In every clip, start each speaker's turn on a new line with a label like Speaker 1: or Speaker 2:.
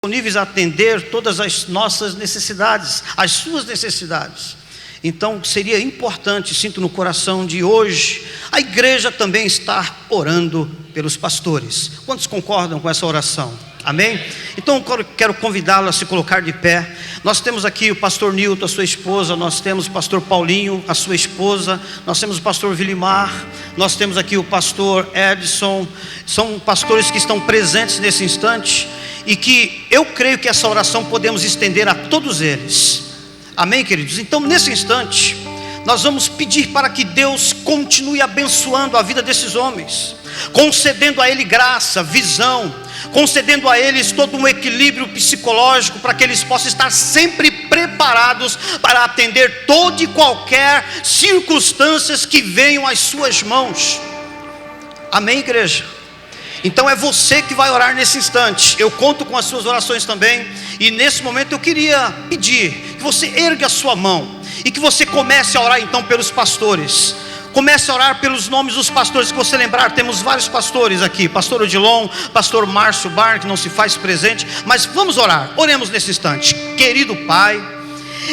Speaker 1: disponíveis a atender todas as nossas necessidades, as suas necessidades. Então seria importante, sinto no coração de hoje, a igreja também estar orando pelos pastores. Quantos concordam com essa oração? Amém? Então eu quero convidá-lo a se colocar de pé. Nós temos aqui o pastor Nilton, a sua esposa. Nós temos o pastor Paulinho, a sua esposa. Nós temos o pastor Vilimar. Nós temos aqui o pastor Edson. São pastores que estão presentes nesse instante, e que eu creio que essa oração podemos estender a todos eles. Amém, queridos? Então nesse instante nós vamos pedir para que Deus continue abençoando a vida desses homens, concedendo a eles graça, visão, concedendo a eles todo um equilíbrio psicológico, para que eles possam estar sempre preparados para atender toda e qualquer circunstâncias que venham às suas mãos. Amém, igreja? Então é você que vai orar nesse instante. Eu conto com as suas orações também. E nesse momento eu queria pedir que você erga a sua mão e que você comece a orar então pelos pastores. Comece a orar pelos nomes dos pastores que você lembrar. Temos vários pastores aqui: pastor Odilon, pastor Márcio Bar, que não se faz presente. Mas vamos orar, oremos nesse instante. Querido Pai,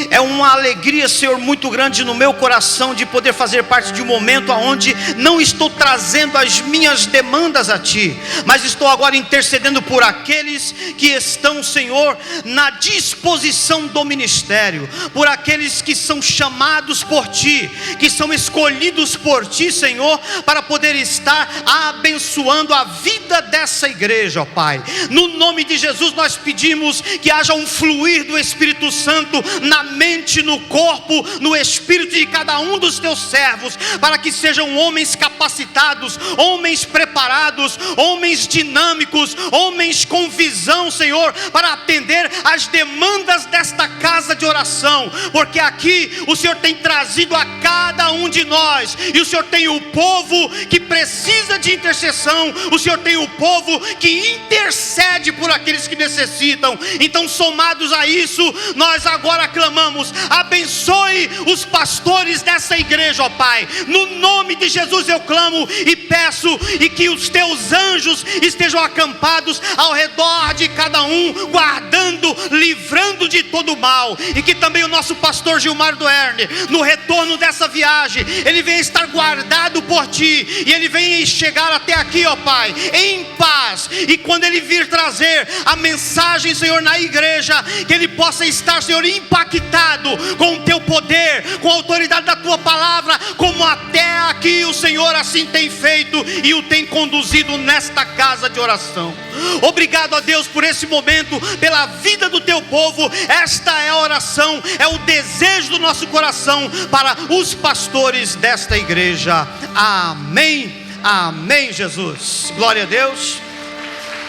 Speaker 1: é uma alegria, Senhor, muito grande no meu coração de poder fazer parte de um momento onde não estou trazendo as minhas demandas a Ti, mas estou agora intercedendo por aqueles que estão, Senhor, na disposição do ministério, por aqueles que são chamados por Ti, que são escolhidos por Ti, Senhor, para poder estar abençoando a vida dessa igreja, ó Pai. No nome de Jesus nós pedimos que haja um fluir do Espírito Santo na mente, no corpo, no espírito de cada um dos teus servos, para que sejam homens capacitados, homens preparados, homens dinâmicos, homens com visão, Senhor, para atender as demandas desta casa de oração, porque aqui o Senhor tem trazido a cada um de nós, e o Senhor tem o povo que precisa de intercessão, o Senhor tem o povo que intercede por aqueles que necessitam. Então, somados a isso, nós agora clamamos: abençoe os pastores dessa igreja, ó Pai. No nome de Jesus eu clamo e peço, e que os teus anjos estejam acampados ao redor de cada um, guardando, livrando de todo mal. E que também o nosso pastor Gilmar Duerne, no retorno dessa viagem, ele venha estar guardado por Ti, e ele venha chegar até aqui, ó Pai, em paz. E quando ele vir trazer a mensagem, Senhor, na igreja, que ele possa estar, Senhor, impactado com o Teu poder, com a autoridade da Tua palavra, como até aqui o Senhor assim tem feito e o tem conduzido nesta casa de oração. Obrigado a Deus por esse momento, pela vida do Teu povo. Esta é a oração, é o desejo do nosso coração para os pastores desta igreja. Amém, amém, Jesus. Glória a Deus.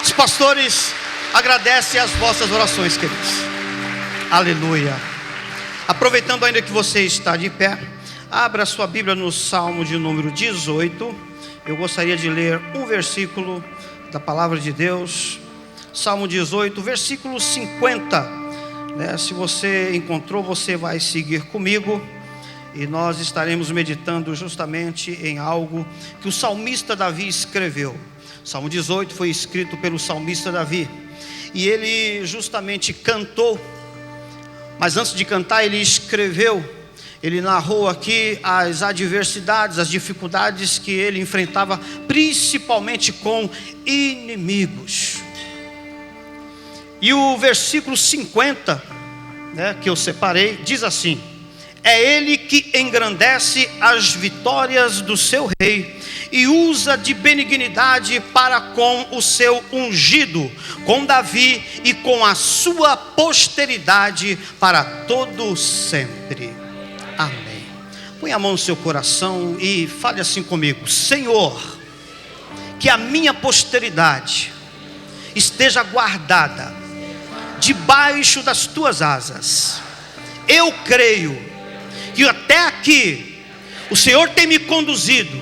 Speaker 1: Os pastores agradecem as vossas orações, queridos. Aleluia. Aproveitando ainda que você está de pé, abra sua Bíblia no Salmo de número 18. Eu gostaria de ler um versículo da palavra de Deus. Salmo 18, versículo 50, Se você encontrou, você vai seguir comigo, e nós estaremos meditando justamente em algo que o salmista Davi escreveu. Salmo 18 foi escrito pelo salmista Davi, e ele justamente cantou. Mas antes de cantar, ele escreveu, ele narrou aqui as adversidades, as dificuldades que ele enfrentava, principalmente com inimigos. E o versículo 50, que eu separei, diz assim: é Ele que engrandece as vitórias do seu rei, e usa de benignidade para com o seu ungido, com Davi e com a sua posteridade para todo sempre. Amém. Põe a mão no seu coração e fale assim comigo: Senhor, que a minha posteridade esteja guardada debaixo das tuas asas. Eu creio que até aqui o Senhor tem me conduzido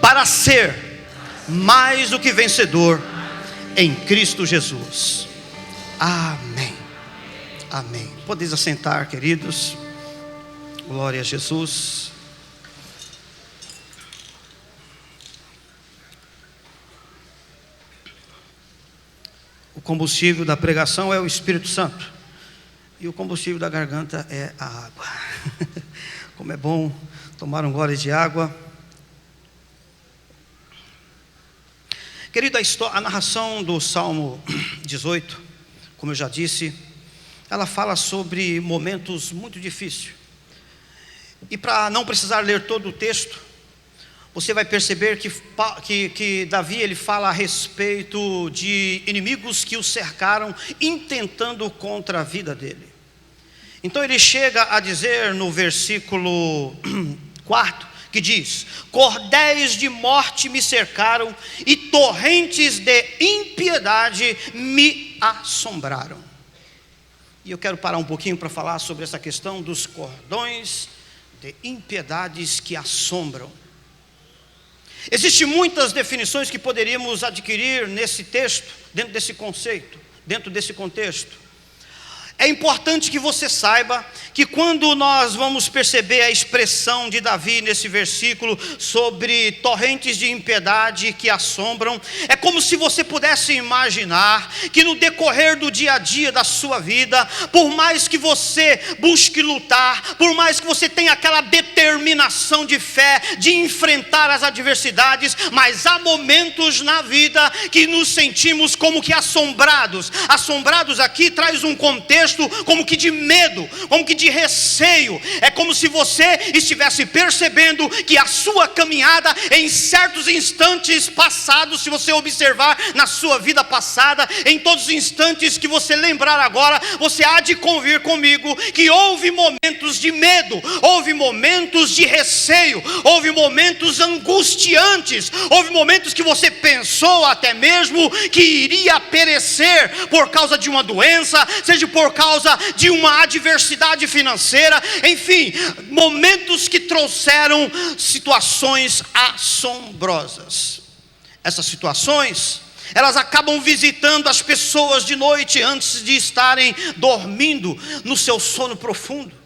Speaker 1: para ser mais do que vencedor em Cristo Jesus. Amém, amém. Podeis assentar, queridos. Glória a Jesus. O combustível da pregação é o Espírito Santo. E o combustível da garganta é a água. Como é bom tomar um gole de água. Querido, a narração do Salmo 18, como eu já disse, ela fala sobre momentos muito difíceis. E para não precisar ler todo o texto, você vai perceber que Davi ele fala a respeito de inimigos que o cercaram, intentando contra a vida dele. Então ele chega a dizer no versículo 4, que diz: cordéis de morte me cercaram e torrentes de impiedade me assombraram. E eu quero parar um pouquinho para falar sobre essa questão dos cordões de impiedades que assombram. Existem muitas definições que poderíamos adquirir nesse texto, dentro desse conceito, dentro desse contexto. É importante que você saiba que quando nós vamos perceber a expressão de Davi nesse versículo sobre torrentes de impiedade que assombram, é como se você pudesse imaginar que no decorrer do dia a dia da sua vida, por mais que você busque lutar, por mais que você tenha aquela determinação de fé de enfrentar as adversidades, mas há momentos na vida que nos sentimos como que assombrados. Assombrados aqui traz um contexto como que de medo, como que de receio. É como se você estivesse percebendo que a sua caminhada em certos instantes passados, se você observar na sua vida passada, em todos os instantes que você lembrar agora, você há de convir comigo que houve momentos de medo, houve momentos de receio, houve momentos angustiantes, houve momentos que você pensou até mesmo que iria perecer por causa de uma doença, seja por causa de uma adversidade financeira, enfim, momentos que trouxeram situações assombrosas. Essas situações, elas acabam visitando as pessoas de noite antes de estarem dormindo no seu sono profundo.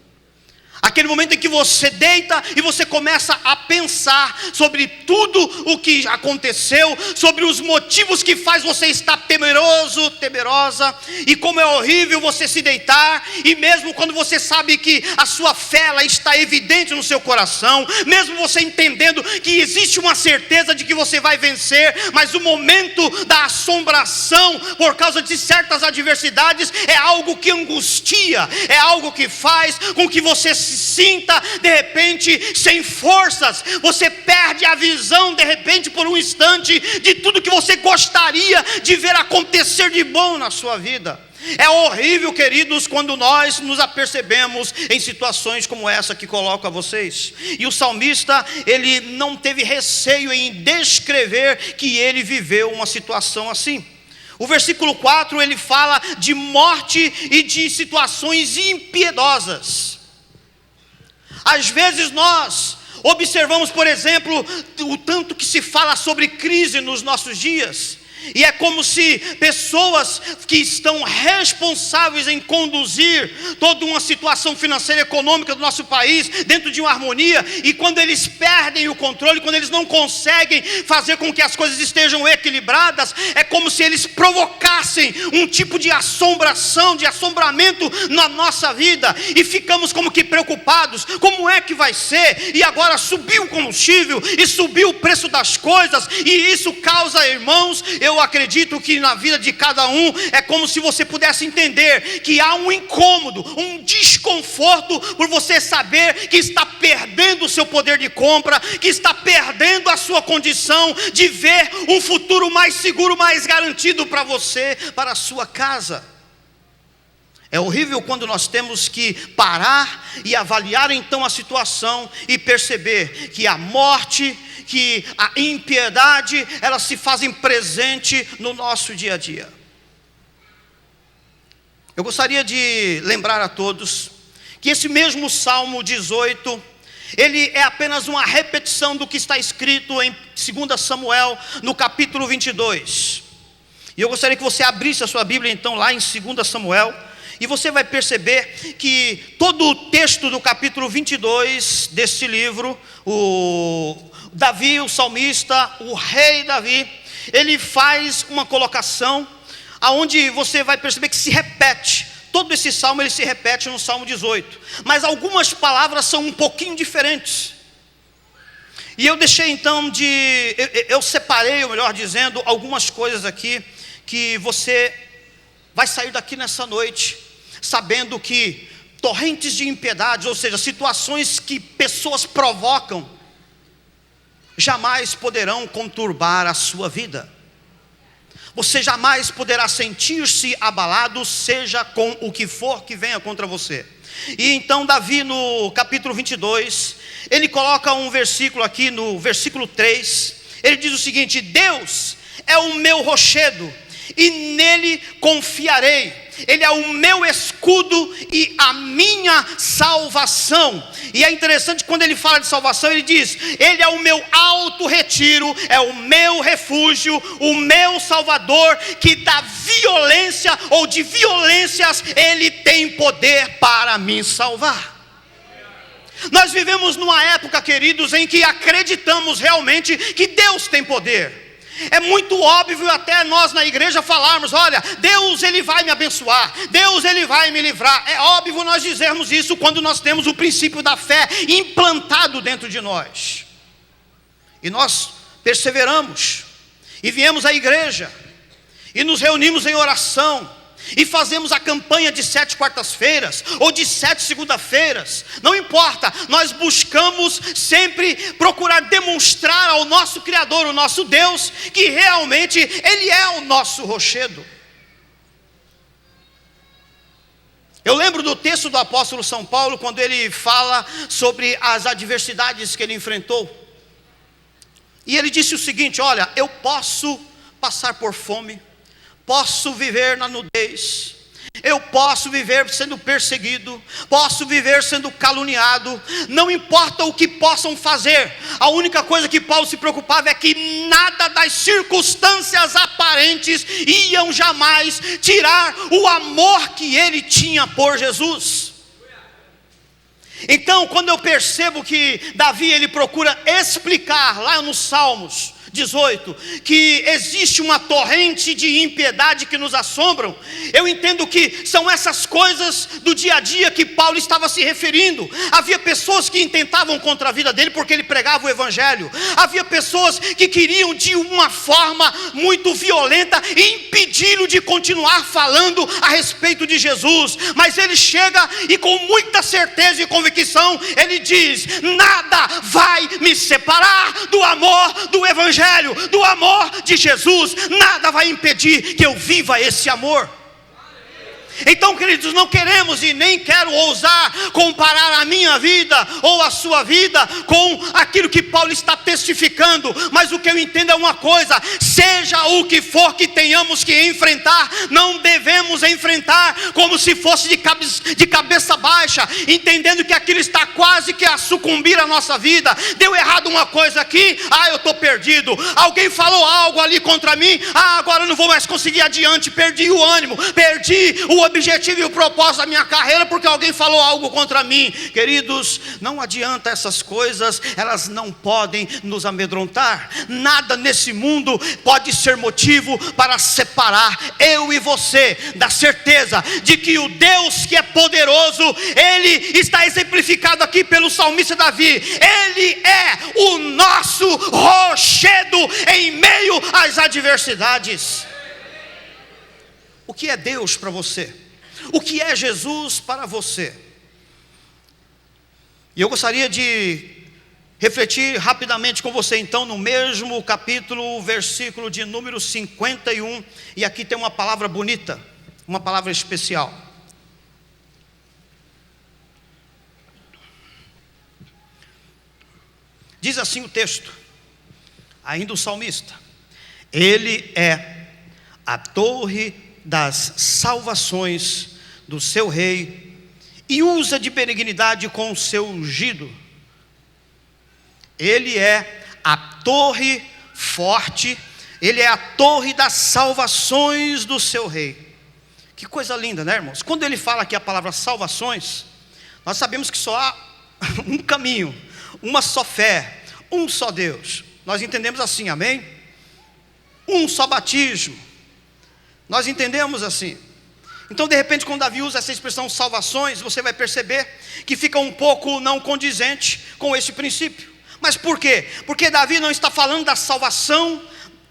Speaker 1: Aquele momento em que você deita e você começa a pensar sobre tudo o que aconteceu, sobre os motivos que faz você estar temeroso, temerosa, e como é horrível você se deitar, e mesmo quando você sabe que a sua fé ela está evidente no seu coração, mesmo você entendendo que existe uma certeza de que você vai vencer, mas o momento da assombração por causa de certas adversidades é algo que angustia, é algo que faz com que você se sinta de repente sem forças, você perde a visão de repente por um instante de tudo que você gostaria de ver acontecer de bom na sua vida. É horrível, queridos, quando nós nos apercebemos em situações como essa que coloco a vocês. E o salmista, ele não teve receio em descrever que ele viveu uma situação assim. O versículo 4, ele fala de morte e de situações impiedosas. Às vezes nós observamos, por exemplo, o tanto que se fala sobre crise nos nossos dias. E é como se pessoas que estão responsáveis em conduzir toda uma situação financeira e econômica do nosso país dentro de uma harmonia, e quando eles perdem o controle, quando eles não conseguem fazer com que as coisas estejam equilibradas, é como se eles provocassem um tipo de assombração, de assombramento na nossa vida, e ficamos como que preocupados, como é que vai ser? E agora subiu o combustível, e subiu o preço das coisas, e isso causa, irmãos, eu acredito que na vida de cada um é como se você pudesse entender que há um incômodo, um desconforto por você saber que está perdendo o seu poder de compra, que está perdendo a sua condição de ver um futuro mais seguro, mais garantido para você, para a sua casa. É horrível quando nós temos que parar e avaliar então a situação e perceber que a morte, que a impiedade, elas se fazem presente no nosso dia a dia. Eu gostaria de lembrar a todos que esse mesmo Salmo 18, ele é apenas uma repetição do que está escrito em 2 Samuel, no capítulo 22. E eu gostaria que você abrisse a sua Bíblia então lá em 2 Samuel, e você vai perceber que todo o texto do capítulo 22 desse livro, o Davi, o salmista, o rei Davi, ele faz uma colocação aonde você vai perceber que se repete. Todo esse salmo ele se repete no Salmo 18, mas algumas palavras são um pouquinho diferentes. E eu deixei então eu separei, ou melhor dizendo, algumas coisas aqui que você vai sair daqui nessa noite sabendo que torrentes de impiedade, ou seja, situações que pessoas provocam, jamais poderão conturbar a sua vida. Você jamais poderá sentir-se abalado, seja com o que for que venha contra você. E então Davi no capítulo 22, ele coloca um versículo aqui no versículo 3, ele diz o seguinte: Deus é o meu rochedo e nele confiarei. Ele é o meu escudo e a minha salvação. E é interessante quando ele fala de salvação, ele diz: Ele é o meu alto retiro, é o meu refúgio, o meu salvador, que da violência ou de violências Ele tem poder para me salvar. Nós vivemos numa época, queridos, em que acreditamos realmente que Deus tem poder. É muito óbvio até nós na igreja falarmos: olha, Deus ele vai me abençoar, Deus ele vai me livrar. É óbvio nós dizermos isso quando nós temos o princípio da fé implantado dentro de nós. E nós perseveramos, e viemos à igreja, e nos reunimos em oração, e fazemos a campanha de 7 quartas-feiras, ou de 7 segunda-feiras, não importa, nós buscamos sempre procurar demonstrar ao nosso Criador, o nosso Deus, que realmente Ele é o nosso rochedo. Eu lembro do texto do apóstolo São Paulo, quando ele fala sobre as adversidades que ele enfrentou, e ele disse o seguinte: olha, eu posso passar por fome, posso viver na nudez, eu posso viver sendo perseguido, posso viver sendo caluniado, não importa o que possam fazer. A única coisa que Paulo se preocupava é que nada das circunstâncias aparentes iam jamais tirar o amor que ele tinha por Jesus. Então, quando eu percebo que Davi ele procura explicar lá nos Salmos 18, que existe uma torrente de impiedade que nos assombram, eu entendo que são essas coisas do dia a dia que Paulo estava se referindo. Havia pessoas que intentavam contra a vida dele porque ele pregava o evangelho, havia pessoas que queriam de uma forma muito violenta impedi-lo de continuar falando a respeito de Jesus, mas ele chega e com muita certeza e convicção, ele diz: nada vai me separar do amor do evangelho, do amor de Jesus, nada vai impedir que eu viva esse amor. Então, queridos, não queremos e nem quero ousar comparar a minha vida ou a sua vida com aquilo que Paulo está testificando, mas o que eu entendo é uma coisa: seja o que for que tenhamos que enfrentar, não devemos enfrentar como se fosse de cabeça baixa, entendendo que aquilo está quase que a sucumbir a nossa vida. Deu errado uma coisa aqui, eu estou perdido. Alguém falou algo ali contra mim, agora eu não vou mais conseguir adiante, perdi o ânimo, perdi o objetivo e o propósito da minha carreira porque alguém falou algo contra mim. Queridos, não adianta, essas coisas, elas não podem nos amedrontar. Nada nesse mundo pode ser motivo para separar eu e você da certeza de que o Deus que é poderoso, Ele está exemplificado aqui pelo salmista Davi. Ele é o nosso rochedo em meio às adversidades. O que é Deus para você? O que é Jesus para você? E eu gostaria de refletir rapidamente com você então no mesmo capítulo, versículo de número 51. E aqui tem uma palavra bonita, uma palavra especial. Diz assim o texto, ainda o salmista: Ele é a torre das salvações do seu rei, e usa de benignidade com o seu ungido. Ele é a torre forte, Ele é a torre das salvações do seu rei. Que coisa linda, né, irmãos? Quando ele fala aqui a palavra salvações, nós sabemos que só há um caminho, uma só fé, um só Deus. Nós entendemos assim, amém? Um só batismo, Nós entendemos assim. Então, de repente, quando Davi usa essa expressão salvações, você vai perceber que fica um pouco não condizente com esse princípio. Mas por quê? Porque Davi não está falando da salvação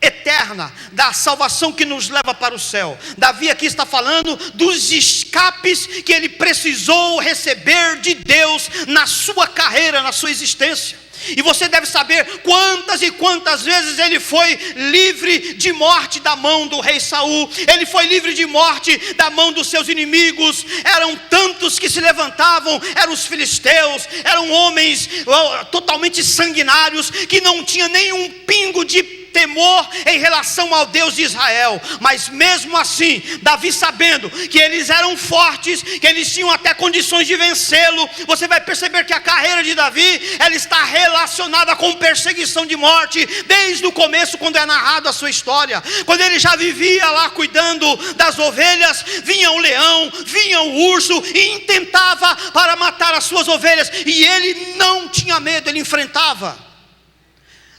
Speaker 1: eterna, da salvação que nos leva para o céu. Davi aqui está falando dos escapes que ele precisou receber de Deus na sua carreira, na sua existência. E você deve saber quantas e quantas vezes ele foi livre de morte da mão do rei Saul. Ele foi livre de morte da mão dos seus inimigos. Eram tantos que se levantavam, eram os filisteus, eram homens totalmente sanguinários, que não tinham nenhum pingo de temor em relação ao Deus de Israel. Mas mesmo assim, Davi, sabendo que eles eram fortes, que eles tinham até condições de vencê-lo, você vai perceber que a carreira de Davi, ela está relacionada com perseguição de morte, desde o começo, quando é narrado a sua história. Quando ele já vivia lá cuidando das ovelhas, vinha o leão, vinha o urso e intentava para matar as suas ovelhas, e ele não tinha medo, ele enfrentava.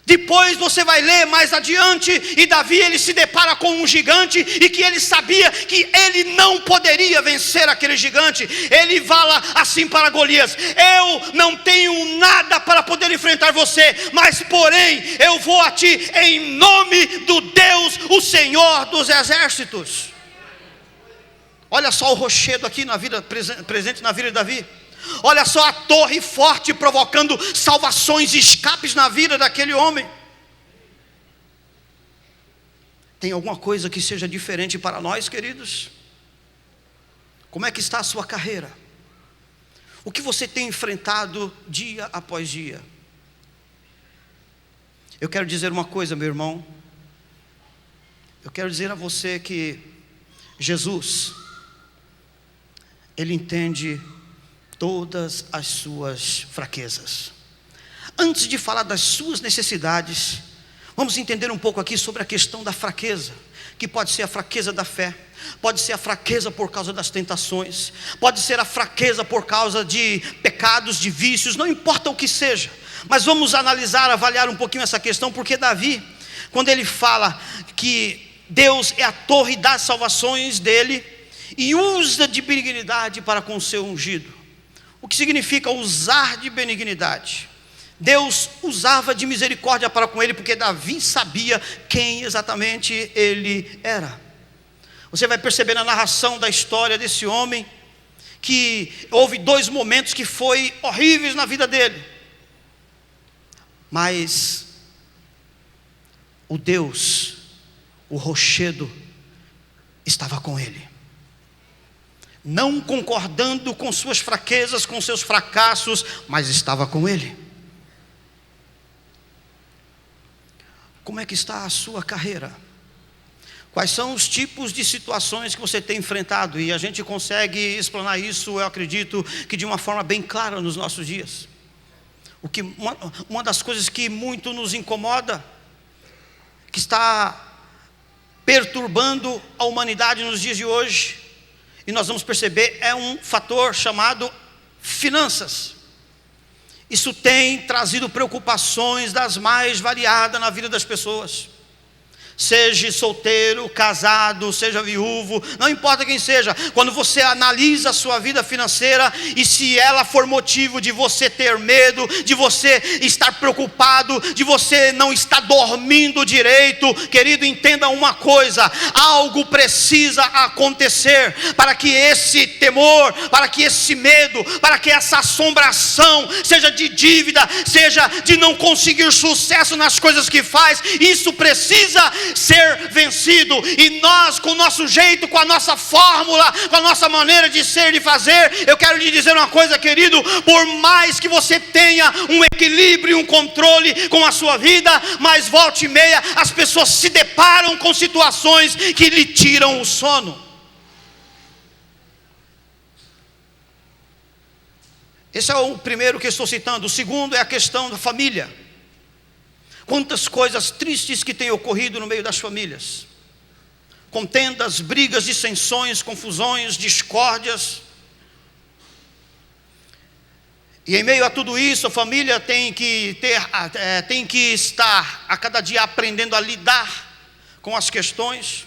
Speaker 1: Depois você vai ler mais adiante, e Davi, ele se depara com um gigante, e que ele sabia que ele não poderia vencer aquele gigante. Ele fala assim para Golias: eu não tenho nada para poder enfrentar você, mas porém eu vou a ti em nome do Deus, o Senhor dos exércitos. Olha só o rochedo aqui na vida, presente na vida de Davi. Olha só a torre forte provocando salvações e escapes na vida daquele homem. Tem alguma coisa que seja diferente para nós, queridos? Como é que está a sua carreira? O que você tem enfrentado dia após dia? Eu quero dizer uma coisa, meu irmão. Eu quero dizer a você que Jesus, Ele entende todas as suas fraquezas. Antes de falar das suas necessidades, vamos entender um pouco aqui sobre a questão da fraqueza, que pode ser a fraqueza da fé, pode ser a fraqueza por causa das tentações, pode ser a fraqueza por causa de pecados, de vícios, não importa o que seja. Mas vamos analisar, avaliar um pouquinho essa questão, porque Davi, quando ele fala que Deus é a torre das salvações dele, e usa de benignidade para com o seu ungido. O que significa usar de benignidade? Deus usava de misericórdia para com ele, porque Davi sabia quem exatamente ele era. Você vai perceber na narração da história desse homem, que houve 2 momentos que foi horríveis na vida dele. Mas o Deus, o rochedo, estava com ele. Não concordando com suas fraquezas, com seus fracassos, mas estava com ele. Como é que está a sua carreira? Quais são os tipos de situações que você tem enfrentado? E a gente consegue explanar isso, eu acredito, que de uma forma bem clara nos nossos dias. Uma das coisas que muito nos incomoda, que está perturbando a humanidade nos dias de hoje, e nós vamos perceber, é um fator chamado finanças. Isso tem trazido preocupações das mais variadas na vida das pessoas. Seja solteiro, casado, seja viúvo, não importa quem seja. Quando você analisa a sua vida financeira, e se ela for motivo de você ter medo, de você estar preocupado, de você não estar dormindo direito, querido, entenda uma coisa: algo precisa acontecer para que esse temor, para que esse medo, para que essa assombração, seja de dívida, seja de não conseguir sucesso nas coisas que faz, isso precisa ser vencido. E nós, com o nosso jeito, com a nossa fórmula, com a nossa maneira de ser, de fazer, eu quero lhe dizer uma coisa, querido: por mais que você tenha um equilíbrio, um controle com a sua vida, mas volta e meia as pessoas se deparam com situações que lhe tiram o sono. Esse é o primeiro que estou citando. O segundo é a questão da família. Quantas coisas tristes que têm ocorrido no meio das famílias: contendas, brigas, dissensões, confusões, discórdias. E em meio a tudo isso, a família tem que estar a cada dia aprendendo a lidar com as questões.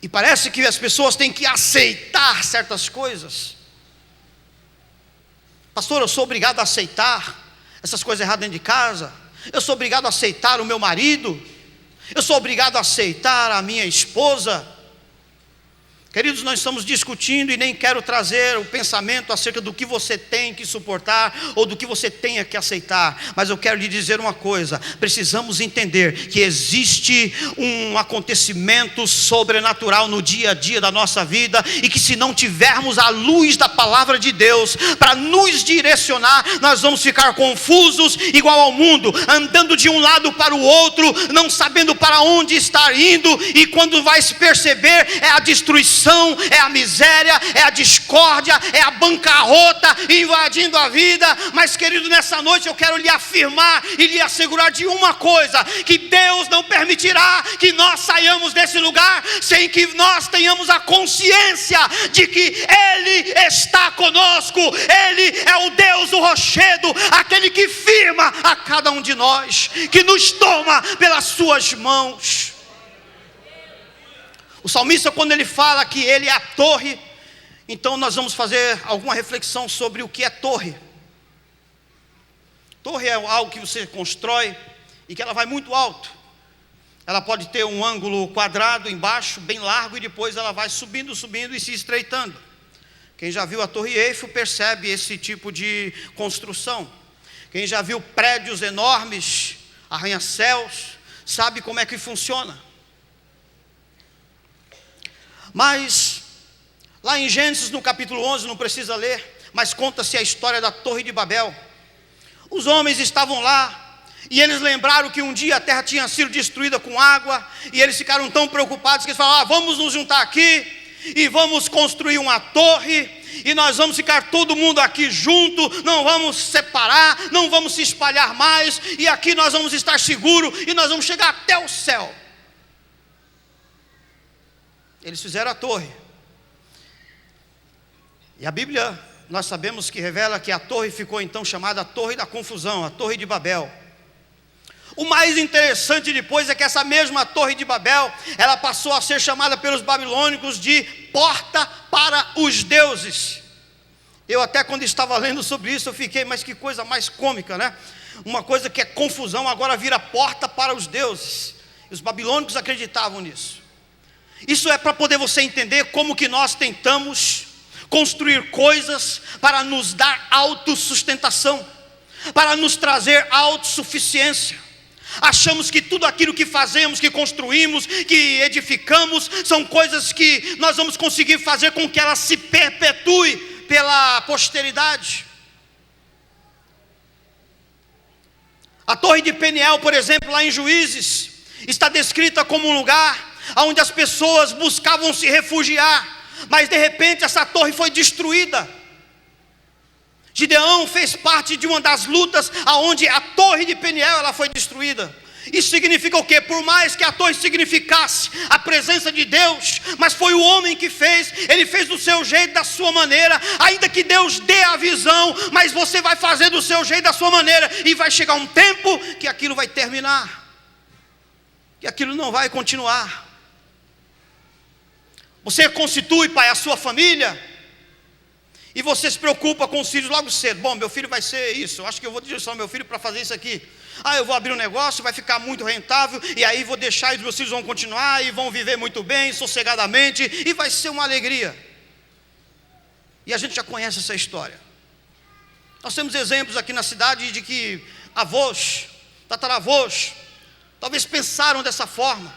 Speaker 1: E parece que as pessoas têm que aceitar certas coisas. Pastor, eu sou obrigado a aceitar essas coisas erradas dentro de casa. Eu sou obrigado a aceitar o meu marido. Eu sou obrigado a aceitar a minha esposa. Queridos, nós estamos discutindo e nem quero trazer o pensamento acerca do que você tem que suportar ou do que você tenha que aceitar, mas eu quero lhe dizer uma coisa: precisamos entender que existe um acontecimento sobrenatural no dia a dia da nossa vida, e que se não tivermos a luz da palavra de Deus para nos direcionar, nós vamos ficar confusos igual ao mundo, andando de um lado para o outro, não sabendo para onde estar indo, e quando vai se perceber é a destruição, é a miséria, é a discórdia, é a bancarrota invadindo a vida. Mas, querido, nessa noite eu quero lhe afirmar e lhe assegurar de uma coisa: que Deus não permitirá que nós saiamos desse lugar sem que nós tenhamos a consciência de que Ele está conosco. Ele é o Deus do rochedo, aquele que firma a cada um de nós, que nos toma pelas suas mãos. O salmista, quando ele fala que ele é a torre, então nós vamos fazer alguma reflexão sobre o que é torre. Torre é algo que você constrói e que ela vai muito alto. Ela pode ter um ângulo quadrado embaixo, bem largo, e depois ela vai subindo e se estreitando. Quem já viu a Torre Eiffel percebe esse tipo de construção. Quem já viu prédios enormes, arranha-céus, sabe como é que funciona. Mas, lá em Gênesis, no capítulo 11, não precisa ler, mas conta-se a história da Torre de Babel. Os homens estavam lá, e eles lembraram que um dia a terra tinha sido destruída com água, e eles ficaram tão preocupados que eles falaram: vamos nos juntar aqui, e vamos construir uma torre, e nós vamos ficar todo mundo aqui junto, não vamos separar, não vamos se espalhar mais, e aqui nós vamos estar seguros, e nós vamos chegar até o céu. Eles fizeram a torre, e a Bíblia, nós sabemos que revela que a torre ficou então chamada a Torre da Confusão, a Torre de Babel. O mais interessante depois é que essa mesma Torre de Babel, ela passou a ser chamada pelos babilônicos de Porta para os Deuses. Eu até quando estava lendo sobre isso, eu fiquei, mas que coisa mais cômica, né? Uma coisa que é confusão, agora vira porta para os deuses. E os babilônicos acreditavam nisso. Isso é para poder você entender como que nós tentamos construir coisas para nos dar autossustentação, para nos trazer autossuficiência. Achamos que tudo aquilo que fazemos, que construímos, que edificamos, são coisas que nós vamos conseguir fazer com que ela se perpetue pela posteridade. A Torre de Peniel, por exemplo, lá em Juízes, está descrita como um lugar onde as pessoas buscavam se refugiar, mas de repente essa torre foi destruída. Gideão fez parte de uma das lutas onde a Torre de Peniel ela foi destruída. Isso significa o quê? Por mais que a torre significasse a presença de Deus, mas foi o homem que fez, ele fez do seu jeito, da sua maneira, ainda que Deus dê a visão, mas você vai fazer do seu jeito, da sua maneira, e vai chegar um tempo que aquilo vai terminar, que aquilo não vai continuar. Você constitui, pai, a sua família, e você se preocupa com os filhos logo cedo. Bom, meu filho vai ser isso, eu acho que eu vou direcionar meu filho para fazer isso aqui. Eu vou abrir um negócio, vai ficar muito rentável, e aí vou deixar, e os meus filhos vão continuar, e vão viver muito bem, sossegadamente, e vai ser uma alegria. E a gente já conhece essa história. Nós temos exemplos aqui na cidade de que avós, tataravós, talvez pensaram dessa forma,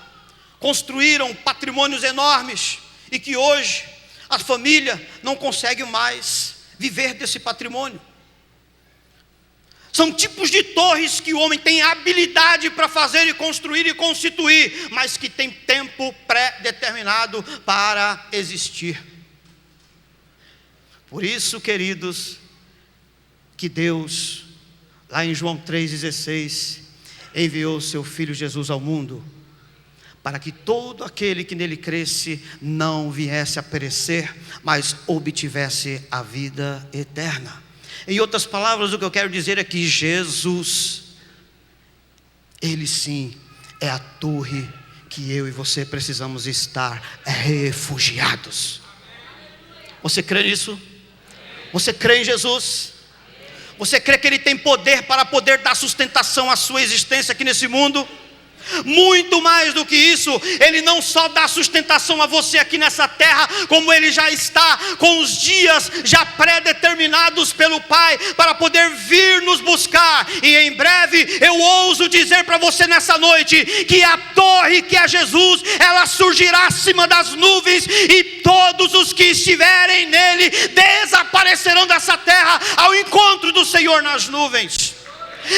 Speaker 1: construíram patrimônios enormes, e que hoje a família não consegue mais viver desse patrimônio. São tipos de torres que o homem tem habilidade para fazer e construir e constituir, mas que tem tempo pré-determinado para existir. Por isso, queridos, que Deus, lá em João 3,16, enviou o seu Filho Jesus ao mundo, para que todo aquele que nele cresce não viesse a perecer, mas obtivesse a vida eterna. Em outras palavras, o que eu quero dizer é que Jesus, Ele sim, é a torre que eu e você precisamos estar refugiados. Você crê nisso? Você crê em Jesus? Você crê que Ele tem poder para poder dar sustentação à sua existência aqui nesse mundo? Muito mais do que isso, Ele não só dá sustentação a você aqui nessa terra, como Ele já está com os dias já pré-determinados pelo Pai, para poder vir nos buscar. E em breve, eu ouso dizer para você nessa noite, que a torre que é Jesus, ela surgirá acima das nuvens, e todos os que estiverem nele, desaparecerão dessa terra, ao encontro do Senhor nas nuvens.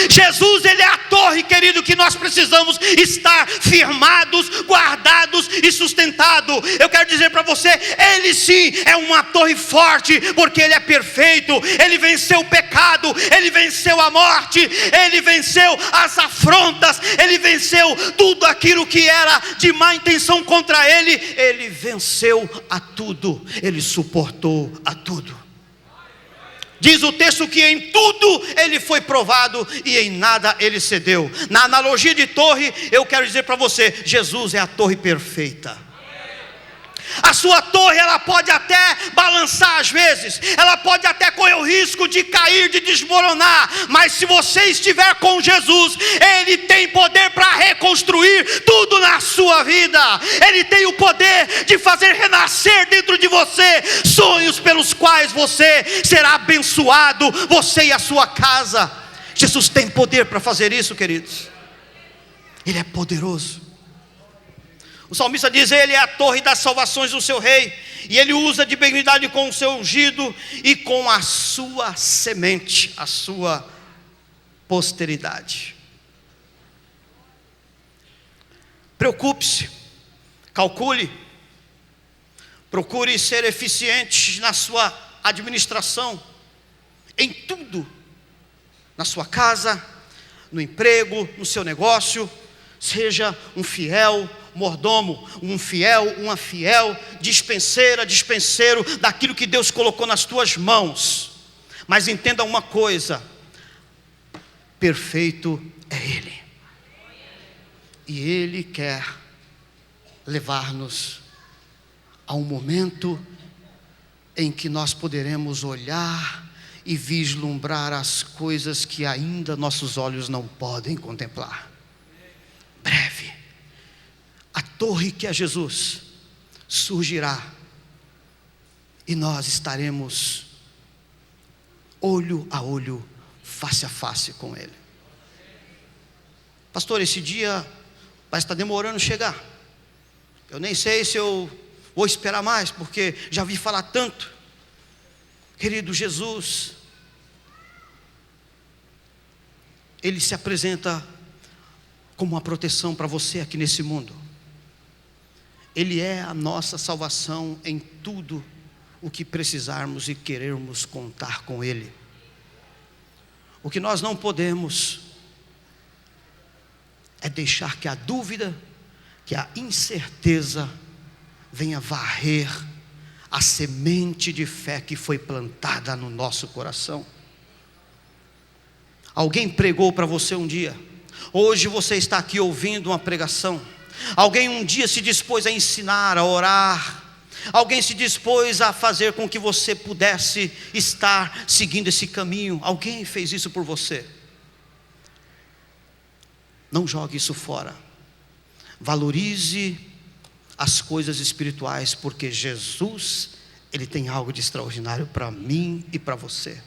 Speaker 1: Jesus, Ele é a torre, querido, que nós precisamos estar firmados, guardados e sustentados. Eu quero dizer para você, Ele sim é uma torre forte, porque Ele é perfeito. Ele venceu o pecado, Ele venceu a morte, Ele venceu as afrontas, Ele venceu tudo aquilo que era de má intenção contra Ele. Ele venceu a tudo, Ele suportou a tudo. Diz o texto que em tudo Ele foi provado e em nada Ele cedeu. Na analogia de torre, eu quero dizer para você, Jesus é a torre perfeita. A sua torre, ela pode até balançar às vezes, ela pode até correr o risco de cair, de desmoronar, mas se você estiver com Jesus, Ele tem poder para reconstruir tudo na sua vida. Ele tem o poder de fazer renascer dentro de você sonhos pelos quais você será abençoado, você e a sua casa. Jesus tem poder para fazer isso, queridos. Ele é poderoso. O salmista diz: Ele é a torre das salvações do seu rei, e Ele usa de benignidade com o seu ungido e com a sua semente, a sua posteridade. Preocupe-se, calcule, procure ser eficiente na sua administração, em tudo, na sua casa, no emprego, no seu negócio. Seja um fiel mordomo, uma fiel dispenseiro daquilo que Deus colocou nas tuas mãos. Mas entenda uma coisa: perfeito é Ele, e Ele quer levar-nos a um momento em que nós poderemos olhar e vislumbrar as coisas que ainda nossos olhos não podem contemplar. Breve, a torre que é Jesus surgirá, e nós estaremos olho a olho, face a face com Ele. Pastor, esse dia vai estar demorando a chegar. Eu nem sei se eu vou esperar mais, porque já vi falar tanto. Querido, Jesus, Ele se apresenta como uma proteção para você aqui nesse mundo. Ele é a nossa salvação em tudo o que precisarmos e querermos contar com Ele. O que nós não podemos é deixar que a dúvida, que a incerteza venha varrer a semente de fé que foi plantada no nosso coração. Alguém pregou para você um dia. Hoje você está aqui ouvindo uma pregação. Alguém um dia se dispôs a ensinar, a orar. Alguém se dispôs a fazer com que você pudesse estar seguindo esse caminho. Alguém fez isso por você. Não jogue isso fora. Valorize as coisas espirituais, porque Jesus, Ele tem algo de extraordinário para mim e para você.